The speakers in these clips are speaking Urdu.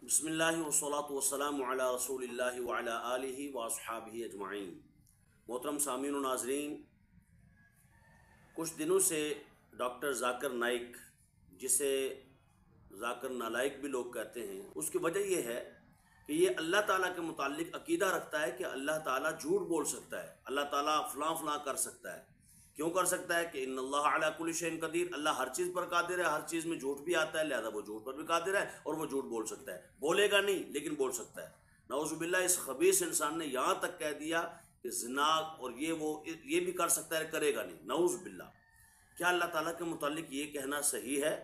بسم اللہ والصلاۃ والسلام علی رسول اللہ وعلی آلہ واصحابہ اجمعین۔ محترم سامعین و ناظرین، کچھ دنوں سے ڈاکٹر ذاکر نائک، جسے ذاکر نالائک بھی لوگ کہتے ہیں، اس کی وجہ یہ ہے کہ یہ اللہ تعالیٰ کے متعلق عقیدہ رکھتا ہے کہ اللہ تعالیٰ جھوٹ بول سکتا ہے، اللہ تعالیٰ فلاں فلاں کر سکتا ہے۔ کیوں کر سکتا ہے؟ کہ ان اللہ علی کل شیء قدیر، اللہ ہر چیز پر قادر ہے، ہر چیز میں جھوٹ بھی آتا ہے، لہذا وہ جھوٹ پر بھی قادر ہے اور وہ جھوٹ بول سکتا ہے۔ بولے گا نہیں لیکن بول سکتا ہے۔ نعوذ باللہ، اس خبیث انسان نے یہاں تک کہہ دیا کہ زنا اور یہ بھی کر سکتا ہے، کرے گا نہیں۔ نعوذ باللہ، کیا اللہ تعالیٰ کے متعلق یہ کہنا صحیح ہے؟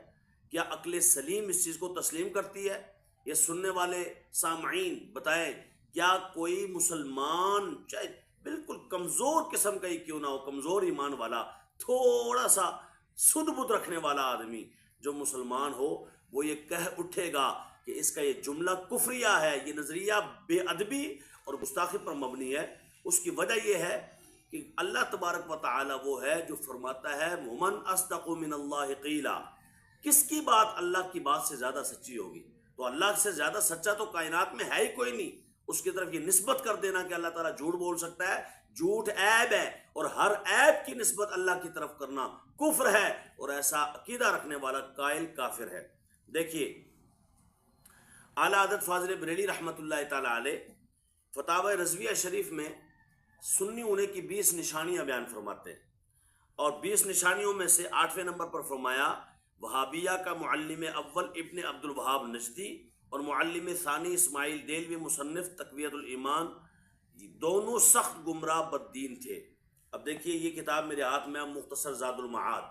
کیا عقل سلیم اس چیز کو تسلیم کرتی ہے؟ یہ سننے والے سامعین بتائیں، کیا کوئی مسلمان، چاہے بالکل کمزور قسم کا ہی کیوں نہ ہو، کمزور ایمان والا، تھوڑا سا سد بد رکھنے والا آدمی جو مسلمان ہو، وہ یہ کہہ اٹھے گا کہ اس کا یہ جملہ کفریہ ہے، یہ نظریہ بے ادبی اور گستاخی پر مبنی ہے؟ اس کی وجہ یہ ہے کہ اللہ تبارک و تعالی وہ ہے جو فرماتا ہے وَمَنْ أَصْدَقُ مِنَ اللَّهِ قِيلًا، کس کی بات اللہ کی بات سے زیادہ سچی ہوگی؟ تو اللہ سے زیادہ سچا تو کائنات میں ہے ہی کوئی نہیں۔ اس کی طرف یہ نسبت کر دینا کہ اللہ تعالیٰ جھوٹ بول سکتا ہے، جھوٹ عیب ہے، اور ہر عیب کی نسبت اللہ کی طرف کرنا کفر ہے، اور ایسا عقیدہ رکھنے والا قائل کافر ہے۔ دیکھیے، اعلیٰ حضرت فاضل بریلوی رحمۃ اللہ تعالی علیہ فتاوی رضویہ شریف میں سنی ہونے کی 20 نشانیاں بیان فرماتے ہیں، اور 20 نشانیوں میں سے 8ویں نمبر پر فرمایا وہابیہ کا معلم اول ابن عبد الوہاب نجدی اور معلم ثانی اسماعیل دیلوی مصنف تقویۃ الایمان، دونوں سخت گمراہ بددین تھے۔ اب دیکھیے، یہ کتاب میرے ہاتھ میں مختصر زاد المعاد،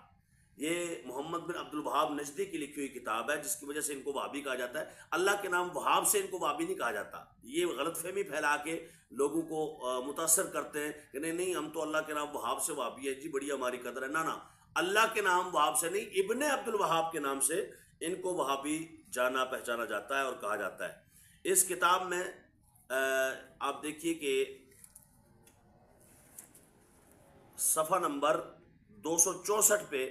یہ محمد بن عبد الوہاب نجدی کی لکھی ہوئی کتاب ہے، جس کی وجہ سے ان کو وہابی کہا جاتا ہے۔ اللہ کے نام وہاب سے ان کو وہابی نہیں کہا جاتا۔ یہ غلط فہمی پھیلا کے لوگوں کو متاثر کرتے ہیں کہ نہیں ہم تو اللہ کے نام وہاب سے وہابی ہے، جی بڑی ہماری قدر ہے۔ نہ، اللہ کے نام وہاب سے نہیں، ابن عبد الوہاب کے نام سے ان کو وہابی جانا پہچانا جاتا ہے اور کہا جاتا ہے۔ اس کتاب میں آپ دیکھیے کہ صفحہ نمبر 264 پہ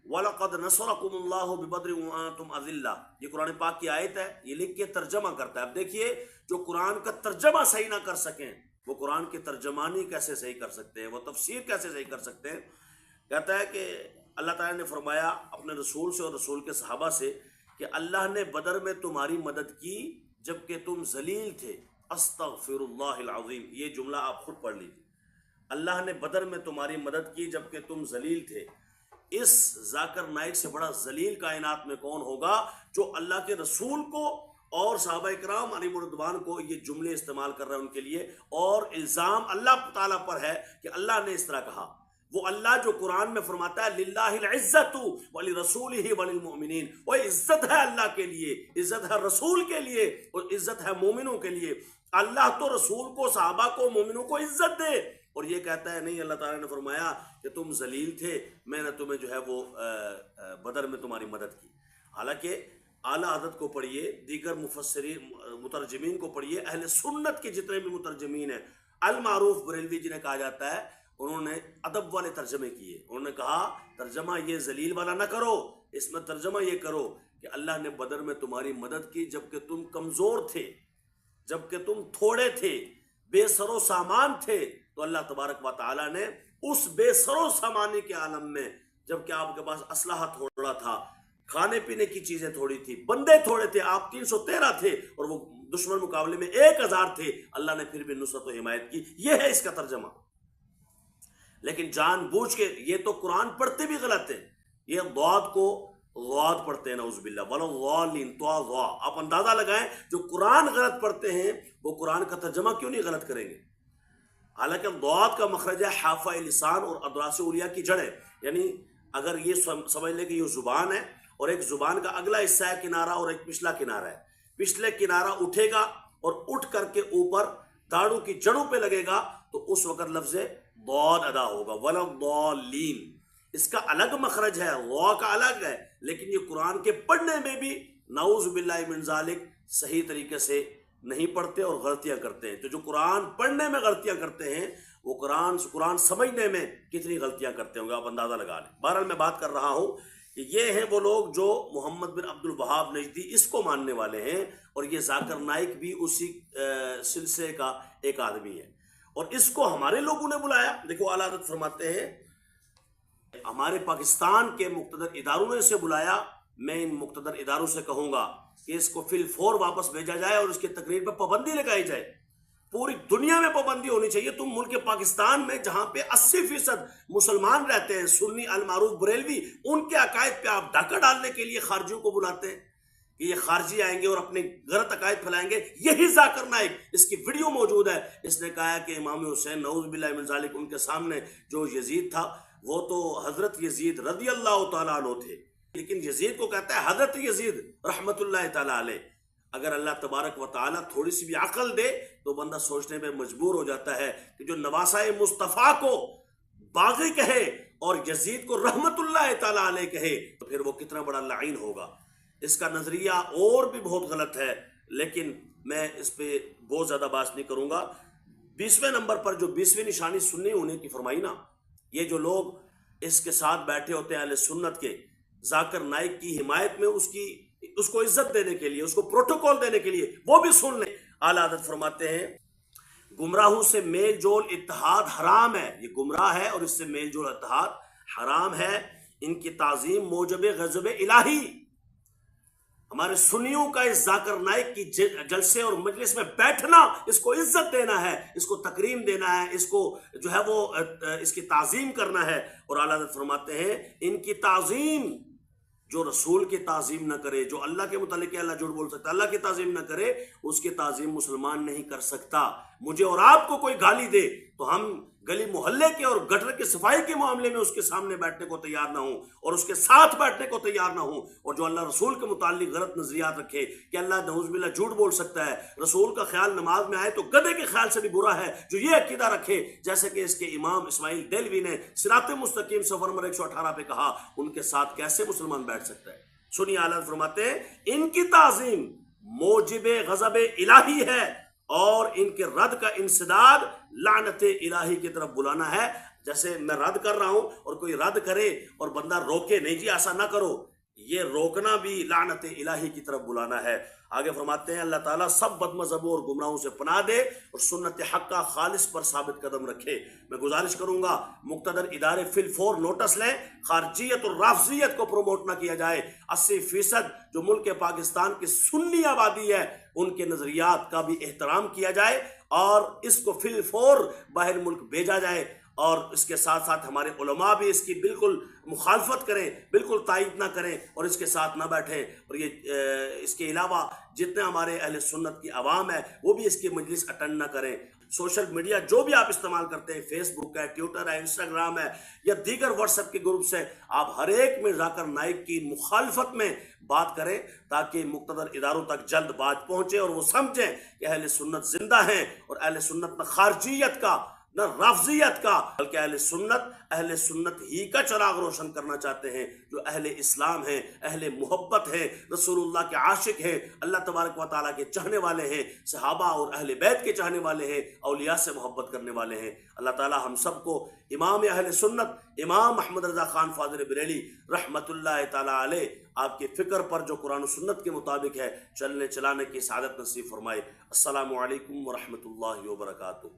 وَلَقَدْ نَصَرَكُمُ اللَّهُ بِبَدْرٍ وَأَنْتُمْ أَذِلَّةٌ، یہ قرآن پاک کی آیت ہے، یہ لکھ کے ترجمہ کرتا ہے۔ اب دیکھیے، جو قرآن کا ترجمہ صحیح نہ کر سکیں، وہ قرآن کی ترجمانی کیسے صحیح کر سکتے ہیں، وہ تفسیر کیسے صحیح کر سکتے ہیں؟ کہتا ہے کہ اللہ تعالیٰ نے فرمایا اپنے رسول سے اور رسول کے صحابہ سے کہ اللہ نے بدر میں تمہاری مدد کی جبکہ تم ذلیل تھے۔ استغفر اللہ العظیم، یہ جملہ آپ خود پڑھ لیجیے۔ اللہ نے بدر میں تمہاری مدد کی جبکہ تم ذلیل تھے۔ اس ذاکر نائک سے بڑا ذلیل کائنات میں کون ہوگا جو اللہ کے رسول کو اور صحابہ کرام علیہم رضوان کو یہ جملے استعمال کر رہے ہیں ان کے لیے، اور الزام اللہ تعالیٰ پر ہے کہ اللہ نے اس طرح کہا۔ وہ اللہ جو قرآن میں فرماتا ہے للہ العزت ولرسولہ وللمؤمنین، وہ عزت ہے اللہ کے لیے، عزت ہے رسول کے لیے، اور عزت ہے مومنوں کے لیے۔ اللہ تو رسول کو، صحابہ کو، مومنوں کو عزت دے، اور یہ کہتا ہے نہیں، اللہ تعالیٰ نے فرمایا کہ تم ذلیل تھے، میں نے تمہیں جو ہے وہ بدر میں تمہاری مدد کی۔ حالانکہ اعلیٰ حضرت کو پڑھیے، دیگر مفسرین مترجمین کو پڑھیے، اہل سنت کے جتنے بھی مترجمین ہیں، المعروف بریلوی جنہیں کہا جاتا ہے، انہوں نے ادب والے ترجمے کیے۔ انہوں نے کہا ترجمہ یہ ذلیل والا نہ کرو، اس میں ترجمہ یہ کرو کہ اللہ نے بدر میں تمہاری مدد کی جبکہ تم کمزور تھے، جبکہ تم تھوڑے تھے، بے سر و سامان تھے، تو اللہ تبارک و تعالیٰ نے اس بے سر و سامانی کے عالم میں، جبکہ آپ کے پاس اسلحہ تھوڑا تھا، کھانے پینے کی چیزیں تھوڑی تھی، بندے تھوڑے تھے، آپ 313 تھے اور وہ دشمن مقابلے میں 1000 تھے، اللہ نے پھر بھی نصرت و حمایت کی۔ یہ ہے اس کا ترجمہ۔ لیکن جان بوجھ کے یہ تو قرآن پڑھتے بھی غلط ہیں، یہ ضاد کو غاد پڑھتے ہیں، نعوذ باللہ، وَلَضَّالِّينَ طَاء ضَا۔ آپ اندازہ لگائیں، جو قرآن غلط پڑھتے ہیں وہ قرآن کا ترجمہ کیوں نہیں غلط کریں گے؟ حالانکہ ضاد کا مخرج ہے حافہ لسان اور ادراس اولیاء کی جڑ ہے، یعنی اگر یہ سمجھ لیں کہ یہ زبان ہے اور ایک زبان کا اگلا حصہ ہے کنارہ اور ایک پچھلا کنارہ ہے، پچھلے کنارہ اٹھے گا اور اٹھ کر کے اوپر داڑھوں کی جڑوں پہ لگے گا تو اس وقت لفظ ضاد ادا ہوگا، وَلَضَّالِّينَ۔ اس کا الگ مخرج ہے، غا کا الگ ہے، لیکن یہ قرآن کے پڑھنے میں بھی نعوذ باللہ من ذالک صحیح طریقے سے نہیں پڑھتے اور غلطیاں کرتے ہیں۔ تو جو قرآن پڑھنے میں غلطیاں کرتے ہیں وہ قرآن سمجھنے میں کتنی غلطیاں کرتے ہوں گے، آپ اندازہ لگا لیں۔ بہرحال میں بات کر رہا ہوں یہ ہیں وہ لوگ جو محمد بن عبد الوہاب نجدی اس کو ماننے والے ہیں، اور یہ ذاکر نائک بھی اسی سلسلے کا ایک آدمی ہے، اور اس کو ہمارے لوگوں نے بلایا۔ دیکھو اعلیٰ حضرت فرماتے ہیں ہمارے پاکستان کے مقتدر اداروں نے اسے بلایا، میں ان مقتدر اداروں سے کہوں گا کہ اس کو فی الفور واپس بھیجا جائے اور اس کی تقریر پہ پابندی لگائی جائے۔ پوری دنیا میں پابندی ہونی چاہیے۔ تم ملک پاکستان میں جہاں پہ 80% مسلمان رہتے ہیں، سنی المعروف بریلوی، ان کے عقائد پہ آپ ڈاکہ ڈالنے کے لیے خارجیوں کو بلاتے ہیں کہ یہ خارجی آئیں گے اور اپنے غلط عقائد پھیلائیں گے۔ یہی ذاکر نائک، اس کی ویڈیو موجود ہے، اس نے کہا ہے کہ امام حسین نعوذ باللہ من ذالک، ان کے سامنے جو یزید تھا وہ تو حضرت یزید رضی اللہ تعالیٰ عنہ تھے، لیکن یزید کو کہتا ہے حضرت یزید رحمت اللہ تعالیٰ علیہ۔ اگر اللہ تبارک و تعالیٰ تھوڑی سی بھی عقل دے تو بندہ سوچنے پہ مجبور ہو جاتا ہے کہ جو نواسہ مصطفیٰ کو باغی کہے اور یزید کو رحمت اللہ تعالیٰ علیہ کہے تو پھر وہ کتنا بڑا لعین ہوگا۔ اس کا نظریہ اور بھی بہت غلط ہے، لیکن میں اس پہ بہت زیادہ بات نہیں کروں گا۔ 20ویں نمبر پر جو 20ویں نشانی سنی ہونے کی فرمائی نا، یہ جو لوگ اس کے ساتھ بیٹھے ہوتے ہیں اہل سنت کے، ذاکر نائک کی حمایت میں اس کو عزت دینے کے لیے، اس کو پروٹوکول دینے کے لیے، وہ بھی سن لیں۔ اعلیٰ حضرت فرماتے ہیں گمراہوں سے میل جول اتحاد حرام ہے، یہ گمراہ ہے اور اس سے میل جول اتحاد حرام ہے۔ ان کی تعظیم موجب غضب الہی، ہمارے سنیوں کا اس ذاکر نائک کی جلسے اور مجلس میں بیٹھنا، اس کو عزت دینا ہے، اس کو تکریم دینا ہے، اس کو جو ہے وہ اس کی تعظیم کرنا ہے۔ اور اعلیٰ حضرت فرماتے ہیں ان کی تعظیم، جو رسول کی تعظیم نہ کرے، جو اللہ کے متعلق ہے، اللہ جھوٹ بول سکتا ہے، اللہ کی تعظیم نہ کرے، اس کی تعظیم مسلمان نہیں کر سکتا۔ مجھے اور آپ کو کوئی گالی دے تو ہم گلی محلے کے اور گٹر کے صفائی کے معاملے میں اس کے سامنے بیٹھنے کو تیار نہ ہوں اور اس کے ساتھ بیٹھنے کو تیار نہ ہوں، اور جو اللہ رسول کے متعلق غلط نظریات رکھے کہ اللہ نعوذ باللہ جھوٹ بول سکتا ہے، رسول کا خیال نماز میں آئے تو گدھے کے خیال سے بھی برا ہے، جو یہ عقیدہ رکھے جیسے کہ اس کے امام اسماعیل دہلوی نے صراط مستقیم صفحہ نمبر 118 پہ کہا، ان کے ساتھ کیسے مسلمان بیٹھ سکتا ہے؟ سنی اعلیٰ فرماتے ہیں ان کی تعظیم موجب غضب الہی ہے، اور ان کے رد کا انسداد لعنت الہی کی طرف بلانا ہے۔ جیسے میں رد کر رہا ہوں اور کوئی رد کرے اور بندہ روکے، نہیں جی ایسا نہ کرو، یہ روکنا بھی لعنت الہی کی طرف بلانا ہے۔ آگے فرماتے ہیں اللہ تعالیٰ سب بد مذہبوں اور گمراہوں سے پناہ دے اور سنت حق کا خالص پر ثابت قدم رکھے۔ میں گزارش کروں گا مقتدر ادارے فی الفور نوٹس لیں، خارجیت اور رافضیت کو پروموٹ نہ کیا جائے۔ 80% جو ملک پاکستان کی سنی آبادی ہے ان کے نظریات کا بھی احترام کیا جائے اور اس کو فی الفور باہر ملک بھیجا جائے، اور اس کے ساتھ ساتھ ہمارے علماء بھی اس کی بالکل مخالفت کریں، بالکل تائید نہ کریں اور اس کے ساتھ نہ بیٹھیں۔ اور یہ اس کے علاوہ جتنے ہمارے اہل سنت کی عوام ہے وہ بھی اس کی مجلس اٹینڈ نہ کریں۔ سوشل میڈیا جو بھی آپ استعمال کرتے ہیں، فیس بک ہے، ٹویٹر ہے، انسٹاگرام ہے یا دیگر واٹس ایپ کے گروپس ہیں، آپ ہر ایک میں ذاکر نائک کی مخالفت میں بات کریں تاکہ مقتدر اداروں تک جلد بات پہنچے اور وہ سمجھیں کہ اہل سنت زندہ ہیں، اور اہل سنت نہ خارجیت کا نہ رافضیت کا بلکہ اہل سنت ہی کا چراغ روشن کرنا چاہتے ہیں، جو اہل اسلام ہیں، اہل محبت ہیں، رسول اللہ کے عاشق ہیں، اللہ تبارک و تعالیٰ کے چاہنے والے ہیں، صحابہ اور اہل بیت کے چاہنے والے ہیں، اولیاء سے محبت کرنے والے ہیں۔ اللہ تعالیٰ ہم سب کو امام اہل سنت امام احمد رضا خان فاضل بریلوی رحمت اللہ تعالیٰ علیہ آپ کی فکر پر جو قرآن و سنت کے مطابق ہے چلنے چلانے کی سعادت نصیب فرمائے۔ السلام علیکم ورحمۃ اللہ وبرکاتہ۔